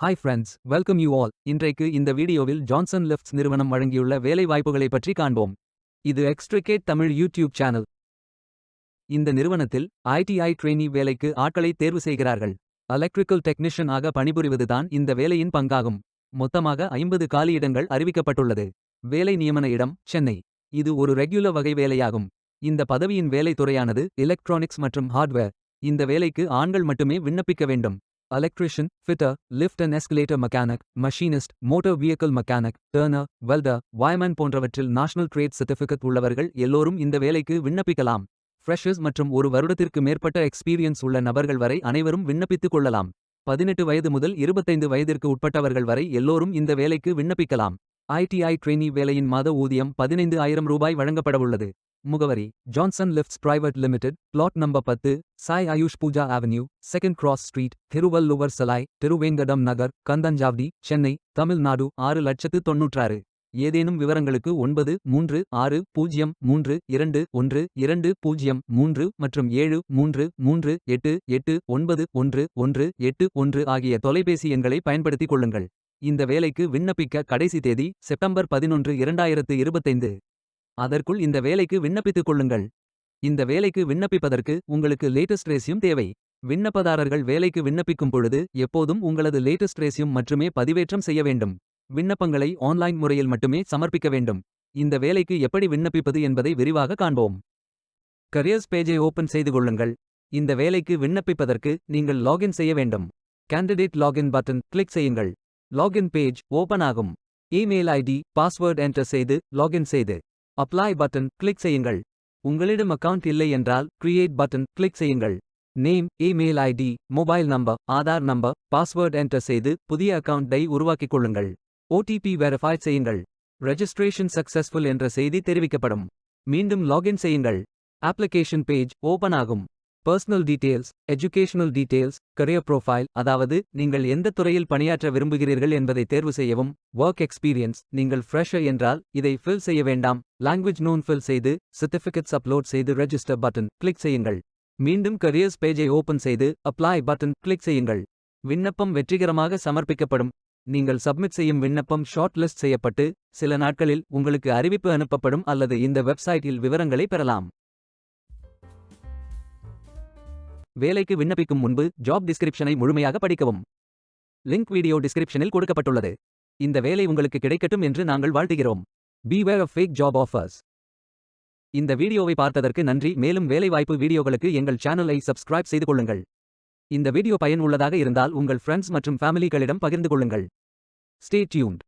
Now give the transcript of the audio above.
Hi friends, welcome you all. இன்றைக்கு இந்த வீடியோவில் ஜான்சன் லிஃப்ட்ஸ் நிறுவனம் வழங்கியுள்ள வேலை வாய்ப்புகளை பற்றி காண்போம். இது எக்ஸ்ட்ரிகேட் தமிழ் யூடியூப் சேனல். இந்த நிறுவனத்தில் ஐடிஐ ட்ரெய்னி வேலைக்கு ஆட்களை தேர்வு செய்கிறார்கள். எலக்ட்ரிக்கல் டெக்னீஷியன் ஆக பணிபுரிவதுதான் இந்த வேலையின் பங்காகும். மொத்தமாக 50 காலியிடங்கள் அறிவிக்கப்பட்டுள்ளது. வேலை நியமன இடம் சென்னை. இது ஒரு ரெகுலர் வகை வேலையாகும். இந்த பதவியின் வேலை துறையானது எலக்ட்ரானிக்ஸ் மற்றும் ஹார்ட்வேர். இந்த வேலைக்கு ஆண்கள் மட்டுமே விண்ணப்பிக்க வேண்டும். Electrician, fitter, lift and escalator mechanic, machinist, motor vehicle mechanic, turner, welder, wireman போன்றவற்றில் நேஷனல் ட்ரேட் சர்டிஃபிகேட் உள்ளவர்கள் எல்லோரும் இந்த வேலைக்கு விண்ணப்பிக்கலாம். ஃப்ரெஷர்ஸ் மற்றும் ஒரு வருடத்திற்கு மேற்பட்ட எக்ஸ்பீரியன்ஸ் உள்ள நபர்கள் வரை அனைவரும் விண்ணப்பித்துக் கொள்ளலாம். 18 வயது முதல் 25 வயதிற்கு உட்பட்டவர்கள் வரை எல்லோரும் இந்த வேலைக்கு விண்ணப்பிக்கலாம். ஐடிஐ ட்ரெய்னி வேலையின் மாத ஊதியம் 15,000 ரூபாய் வழங்கப்படவுள்ளது. முகவரி: Johnson lifts private limited, plot number 10, Sai Ayush Pooja avenue, second cross street, Thiruvalluvar Salai, Thiruvengadam Nagar, Kandanchavadi, Chennai, Tamil Nadu 6,96,000. ஏதேனும் விவரங்களுக்கு 9360321221 மற்றும் 733888911181 ஆகிய தொலைபேசி எண்களை பயன்படுத்திக் கொள்ளுங்கள். இந்த வேலைக்கு விண்ணப்பிக்க கடைசி தேதி செப்டம்பர் 11, 2025. அதற்குள் இந்த வேலைக்கு விண்ணப்பித்துக் கொள்ளுங்கள். இந்த வேலைக்கு விண்ணப்பிப்பதற்கு உங்களுக்கு லேட்டஸ்ட் ரெஸ்யூம் தேவை. விண்ணப்பதாரர்கள் வேலைக்கு விண்ணப்பிக்கும் பொழுது எப்போதும் உங்களது லேட்டஸ்ட் ரெஸ்யூம் மட்டுமே பதிவேற்றம் செய்ய வேண்டும். விண்ணப்பங்களை ஆன்லைன் முறையில் மட்டுமே சமர்ப்பிக்க வேண்டும். இந்த வேலைக்கு எப்படி விண்ணப்பிப்பது என்பதை விரிவாக காண்போம். கரியர்ஸ் பேஜை ஓபன் செய்து கொள்ளுங்கள். இந்த வேலைக்கு விண்ணப்பிப்பதற்கு நீங்கள் லாகின் செய்ய வேண்டும். கேண்டிடேட் லாகின் பட்டன் கிளிக் செய்யுங்கள். லாகின் பேஜ் ஓபன் ஆகும். இமெயில் ஐடி, பாஸ்வேர்ட் என்டர் செய்து லாகின் செய்து அப்ளை பட்டன் கிளிக் செய்யுங்கள். உங்களிடம் அக்கவுண்ட் இல்லை என்றால் கிரியேட் பட்டன் கிளிக் செய்யுங்கள். Name, email ID, mobile number, Aadhaar number, password enter செய்து புதிய அக்கவுண்டை உருவாக்கிக் கொள்ளுங்கள். ஓடிபி வெரிஃபை செய்யுங்கள். ரெஜிஸ்ட்ரேஷன் சக்சஸ்ஃபுல் என்ற செய்தி தெரிவிக்கப்படும். மீண்டும் லாகின் செய்யுங்கள். அப்ளிகேஷன் பேஜ் ஓபன் ஆகும். Personal details, educational details, career profile, அதாவது நீங்கள் எந்த துறையில் பணியாற்ற விரும்புகிறீர்கள் என்பதை தேர்வு செய்யவும். ஒர்க் எக்ஸ்பீரியன்ஸ், நீங்கள் ஃப்ரெஷர் என்றால் இதை ஃபில் செய்ய வேண்டாம். லாங்குவேஜ் நோன் ஃபில் செய்து சர்டிஃபிகேட்ஸ் அப்லோட் செய்து ரெஜிஸ்டர் பட்டன் கிளிக் செய்யுங்கள். மீண்டும் கரியர்ஸ் பேஜை ஓபன் செய்து அப்ளை பட்டன் கிளிக் செய்யுங்கள். விண்ணப்பம் வெற்றிகரமாக சமர்ப்பிக்கப்படும். நீங்கள் சப்மிட் செய்யும் விண்ணப்பம் ஷார்ட் லிஸ்ட் செய்யப்பட்டு சில நாட்களில் உங்களுக்கு அறிவிப்பு அனுப்பப்படும் அல்லது இந்த வெப்சைட்டில் விவரங்களை பெறலாம். வேலைக்கு விண்ணப்பிக்கும் முன்பு ஜாப் டிஸ்கிரிப்ஷனை முழுமையாக படிக்கவும். லிங்க் வீடியோ டிஸ்கிரிப்ஷனில் கொடுக்கப்பட்டுள்ளது. இந்த வேலை உங்களுக்கு கிடைக்கட்டும் என்று நாங்கள் வாழ்த்துகிறோம். Beware of fake job offers. இந்த வீடியோவை பார்த்ததற்கு நன்றி. மேலும் வேலைவாய்ப்பு வீடியோகளுக்கு எங்கள் சேனலை சப்ஸ்கிரைப் செய்து கொள்ளுங்கள். இந்த வீடியோ பயனுள்ளதாக இருந்தால் உங்கள் ஃப்ரெண்ட்ஸ் மற்றும் ஃபேமிலிகளிடம் பகிர்ந்து கொள்ளுங்கள். Stay tuned.